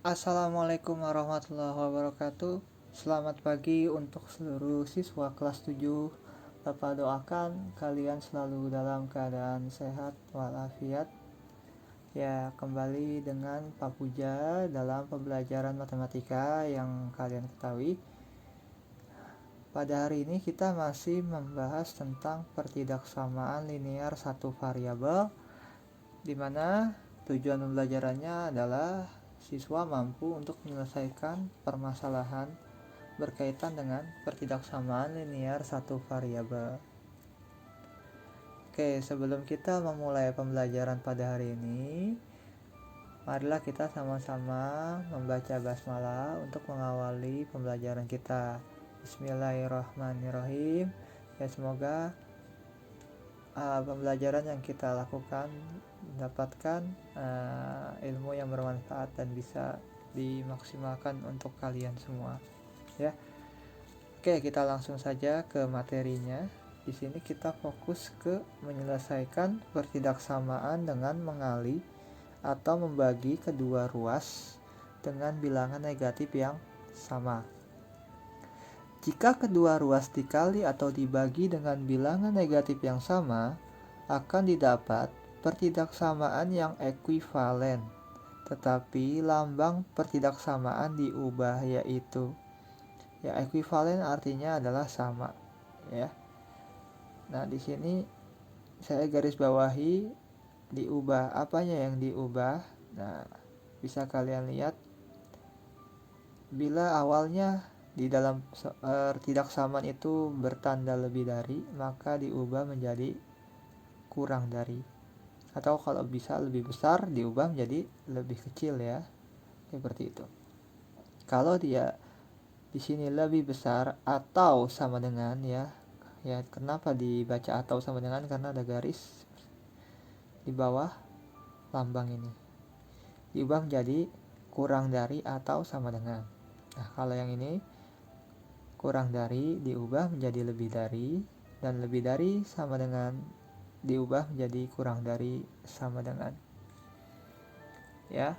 Assalamualaikum warahmatullahi wabarakatuh. Selamat pagi untuk seluruh siswa kelas 7. Bapak doakan kalian selalu dalam keadaan sehat walafiat. Ya, kembali dengan Pak Puja dalam pembelajaran matematika yang kalian ketahui. Pada hari ini kita masih membahas tentang pertidaksamaan linear satu variabel, di mana tujuan pembelajarannya adalah siswa mampu untuk menyelesaikan permasalahan berkaitan dengan pertidaksamaan linear satu variabel. Oke, sebelum kita memulai pembelajaran pada hari ini, marilah kita sama-sama membaca basmalah untuk mengawali pembelajaran kita. Bismillahirrahmanirrahim. Ya, semoga pembelajaran yang kita lakukan mendapatkan ilmu yang bermanfaat dan bisa dimaksimalkan untuk kalian semua, ya. Oke, kita langsung saja ke materinya. Di sini kita fokus ke menyelesaikan pertidaksamaan dengan mengali atau membagi kedua ruas dengan bilangan negatif yang sama. Jika kedua ruas dikali atau dibagi dengan bilangan negatif yang sama, akan didapat pertidaksamaan yang ekuivalen. Tetapi lambang pertidaksamaan diubah, yaitu ekuivalen artinya adalah sama, ya. Nah, di sini saya garis bawahi diubah. Apanya yang diubah? Nah, bisa kalian lihat, bila awalnya di dalam pertidaksamaan itu bertanda lebih dari, maka diubah menjadi kurang dari. Atau kalau bisa lebih besar, diubah menjadi lebih kecil, ya. Seperti itu. Kalau dia di sini lebih besar atau sama dengan, ya. Kenapa dibaca atau sama dengan? Karena ada garis di bawah lambang ini. Diubah menjadi kurang dari atau sama dengan. Nah, kalau yang ini kurang dari diubah menjadi lebih dari, dan lebih dari sama dengan diubah menjadi kurang dari sama dengan. Ya.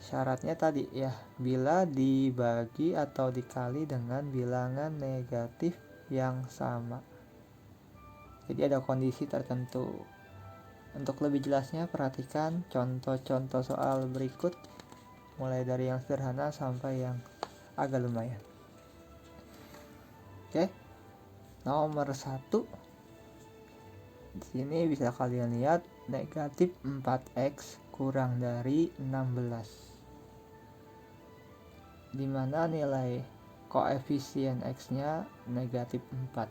Syaratnya tadi, ya, bila dibagi atau dikali dengan bilangan negatif yang sama. Jadi ada kondisi tertentu. Untuk lebih jelasnya, perhatikan contoh-contoh soal berikut, mulai dari yang sederhana sampai yang agak lumayan. Oke. Nomor 1. Di sini bisa kalian lihat negatif 4x kurang dari 16. Di mana nilai koefisien x-nya negatif 4.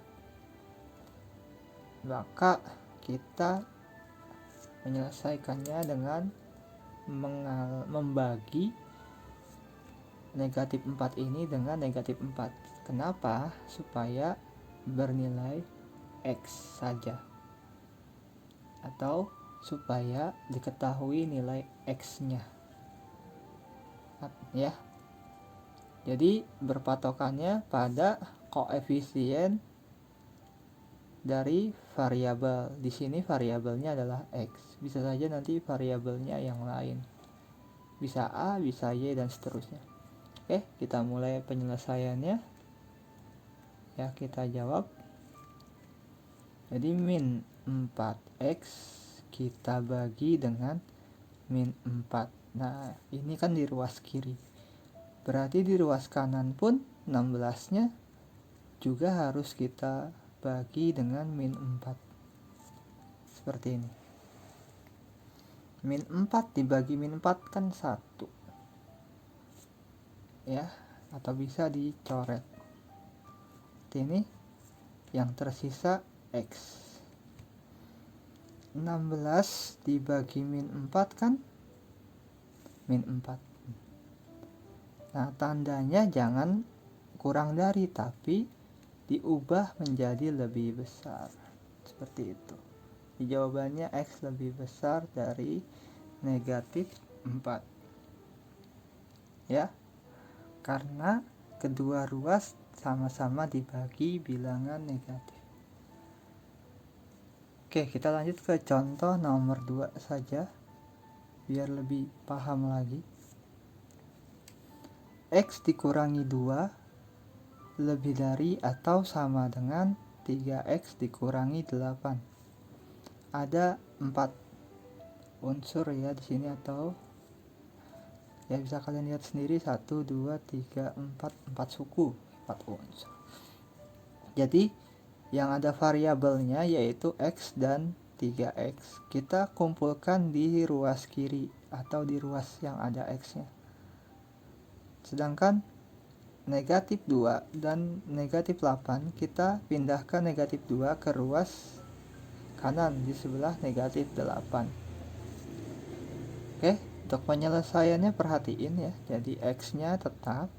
Maka kita menyelesaikannya dengan membagi negatif 4 ini dengan negatif 4. Kenapa? Supaya bernilai x saja, atau supaya diketahui nilai x-nya, ya. Jadi berpatokannya pada koefisien dari variabel. Di sini variabelnya adalah x. Bisa saja nanti variabelnya yang lain. Bisa A, bisa Y, dan seterusnya. Oke, kita mulai penyelesaiannya. Ya, kita jawab. Jadi min 4x kita bagi dengan min 4. Nah, ini kan di ruas kiri. Berarti di ruas kanan pun 16-nya juga harus kita bagi dengan min 4. Seperti ini. Min 4 dibagi min 4 kan 1. Ya, atau bisa dicoret. Ini yang tersisa x. 16 dibagi min 4 kan min 4. Nah, tandanya jangan kurang dari, tapi diubah menjadi lebih besar. Seperti itu. Di jawabannya x lebih besar dari negatif 4. Ya. Karena kedua ruas sama-sama dibagi bilangan negatif. Oke, kita lanjut ke contoh nomor 2 saja, biar lebih paham lagi. X dikurangi 2 lebih dari atau sama dengan 3X dikurangi 8. Ada 4 unsur ya di sini, atau ya bisa kalian lihat sendiri, 1, 2, 3, 4 suku, 4 unsur. Jadi yang ada variabelnya yaitu X dan 3X. Kita kumpulkan di ruas kiri atau di ruas yang ada X-nya. Sedangkan negatif 2 dan negatif 8 kita pindahkan negatif 2 ke ruas kanan di sebelah negatif 8. Oke, untuk penyelesaiannya perhatiin ya. Jadi X-nya tetap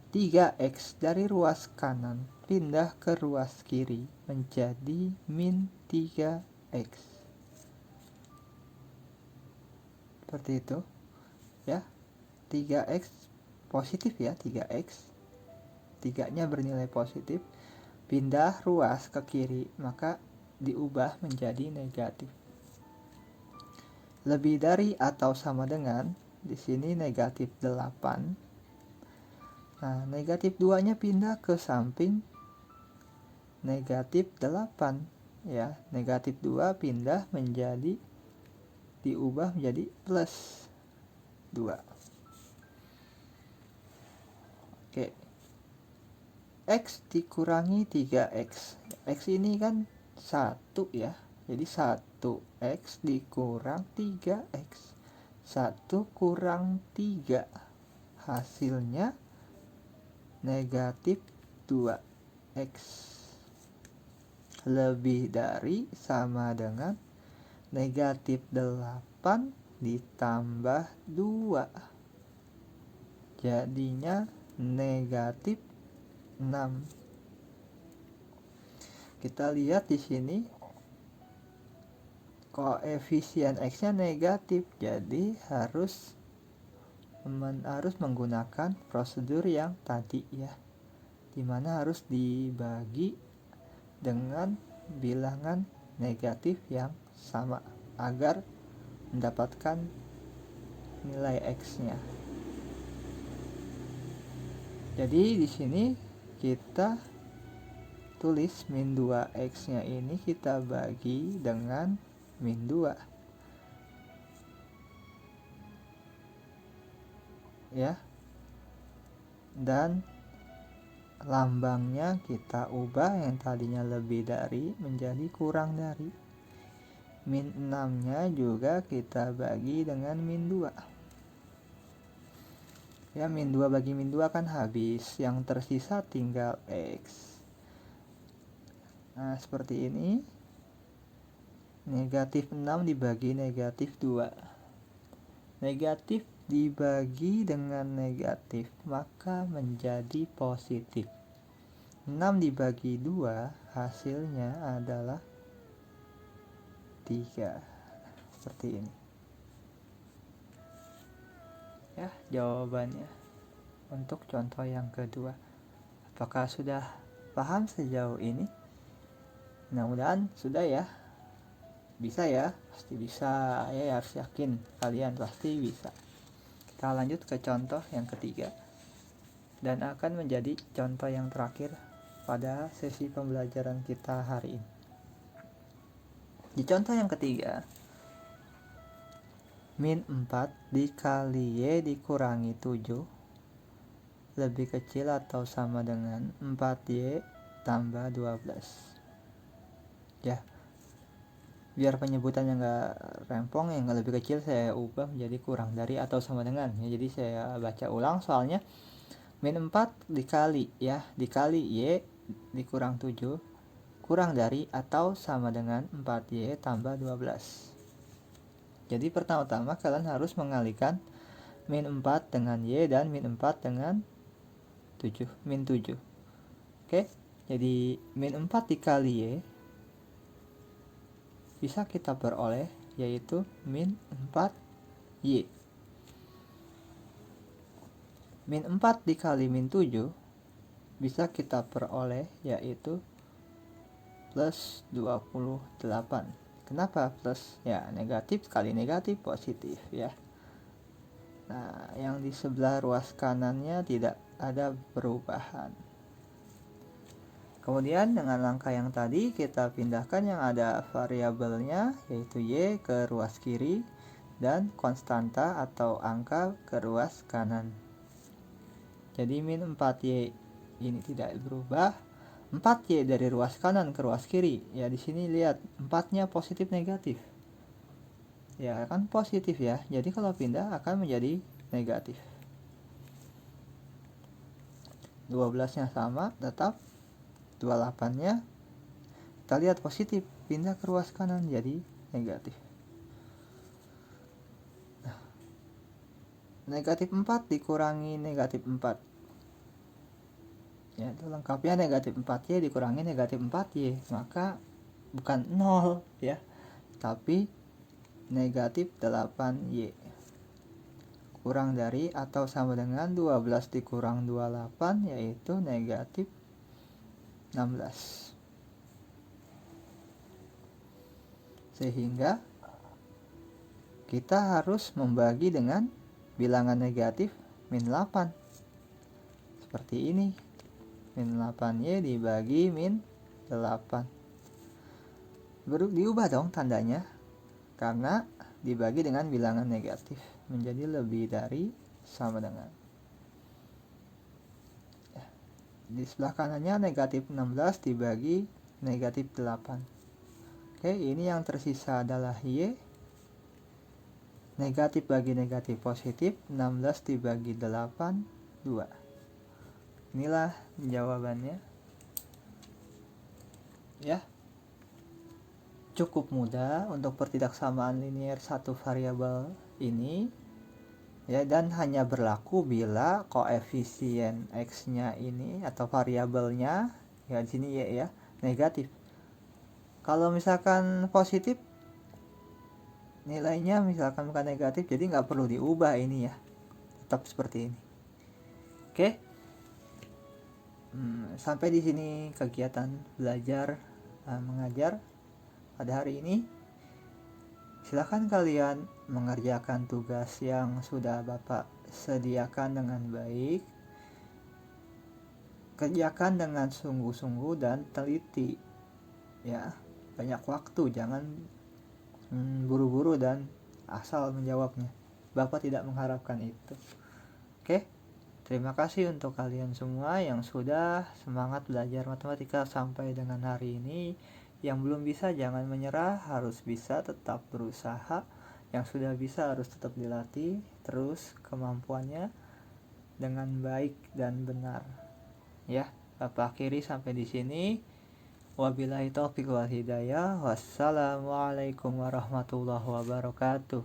3X dari ruas kanan pindah ke ruas kiri menjadi min 3X. Seperti itu ya. 3X positif ya, 3X 3-nya bernilai positif, pindah ruas ke kiri maka diubah menjadi negatif. Lebih dari atau sama dengan, di sini negatif 8. Nah, negatif 2-nya pindah ke samping negatif 8 ya. Negatif 2 pindah menjadi, diubah menjadi plus 2. Oke. X dikurangi 3X. X ini kan 1 ya. Jadi 1X dikurang 3X. 1 kurang 3. Hasilnya negatif 2X. Lebih dari sama dengan negatif 8 ditambah 2. Jadinya negatif 6. Kita lihat di sini koefisien X-nya negatif, jadi harus menggunakan prosedur yang tadi ya, dimana harus dibagi dengan bilangan negatif yang sama agar mendapatkan nilai X-nya. Jadi di sini kita tulis min 2X-nya ini kita bagi dengan min 2 ya, dan lambangnya kita ubah yang tadinya lebih dari menjadi kurang dari. Min 6-nya juga kita bagi dengan min 2 ya. Min 2 bagi min 2 kan habis, yang tersisa tinggal X. Nah seperti ini, negatif 6 dibagi negatif 2, negatif dibagi dengan negatif maka menjadi positif. 6 dibagi 2 hasilnya adalah 3. Seperti ini ya jawabannya untuk contoh yang kedua. Apakah sudah paham sejauh ini? Mudah-mudahan sudah ya. Bisa ya, pasti bisa ya, harus yakin kalian pasti bisa. Kita lanjut ke contoh yang ketiga dan akan menjadi contoh yang terakhir pada sesi pembelajaran kita hari ini. Di contoh yang ketiga, min 4 dikali Y dikurangi 7 lebih kecil atau sama dengan 4Y tambah 12 ya. Biar penyebutannya nggak rempong, yang lebih kecil saya ubah menjadi kurang dari atau sama dengan ya. Jadi saya baca ulang soalnya. Min 4 dikali ya, dikali Y dikurang 7 kurang dari atau sama dengan 4Y tambah 12. Jadi pertama-tama kalian harus mengalihkan min 4 dengan Y dan min 4 dengan 7, min 7. Oke, jadi min 4 dikali Y bisa kita peroleh yaitu min 4Y. Min 4 dikali min 7 bisa kita peroleh yaitu plus 28. Kenapa plus? Ya negatif kali negatif positif ya. Nah, yang di sebelah ruas kanannya tidak ada perubahan. Kemudian dengan langkah yang tadi kita pindahkan yang ada variabelnya yaitu Y ke ruas kiri dan konstanta atau angka ke ruas kanan. Jadi min 4Y ini tidak berubah. 4Y dari ruas kanan ke ruas kiri. Ya di sini lihat 4-nya positif negatif. Ya kan positif ya. Jadi kalau pindah akan menjadi negatif. 12-nya sama tetap. 28-nya kita lihat positif, pindah ke ruas kanan jadi negatif. Nah, negatif 4 dikurangi negatif 4. Ya, itu lengkapnya negatif 4Y dikurangi negatif 4Y. Maka bukan 0 ya, tapi negatif 8Y. Kurang dari atau sama dengan 12 dikurang 28 yaitu negatif 16. Sehingga kita harus membagi dengan bilangan negatif min 8. Seperti ini. Min 8Y dibagi min 8. Diubah dong tandanya. Karena dibagi dengan bilangan negatif. Menjadi lebih dari sama dengan. Di sebelah kanannya negatif 16 dibagi negatif 8. Oke, ini yang tersisa adalah Y. Negatif bagi negatif positif, 16 dibagi 8, 2. Inilah jawabannya. Ya. Cukup mudah untuk pertidaksamaan linear satu variabel ini. Ya, dan hanya berlaku bila koefisien X-nya ini atau variabelnya ya di sini Y ya, negatif. Kalau misalkan positif nilainya misalkan bukan negatif, jadi nggak perlu diubah ini ya, tetap seperti ini. Oke. Sampai di sini kegiatan belajar mengajar pada hari ini. Silakan kalian mengerjakan tugas yang sudah Bapak sediakan dengan baik. Kerjakan dengan sungguh-sungguh dan teliti. Ya, banyak waktu, jangan buru-buru dan asal menjawabnya. Bapak tidak mengharapkan itu. Oke. Terima kasih untuk kalian semua yang sudah semangat belajar matematika sampai dengan hari ini. Yang belum bisa jangan menyerah, harus bisa, tetap berusaha. Yang sudah bisa harus tetap dilatih terus kemampuannya dengan baik dan benar. Ya, Bapak akhiri sampai di sini. Wabillahi taufiq wal hidayah. Wassalamualaikum warahmatullahi wabarakatuh.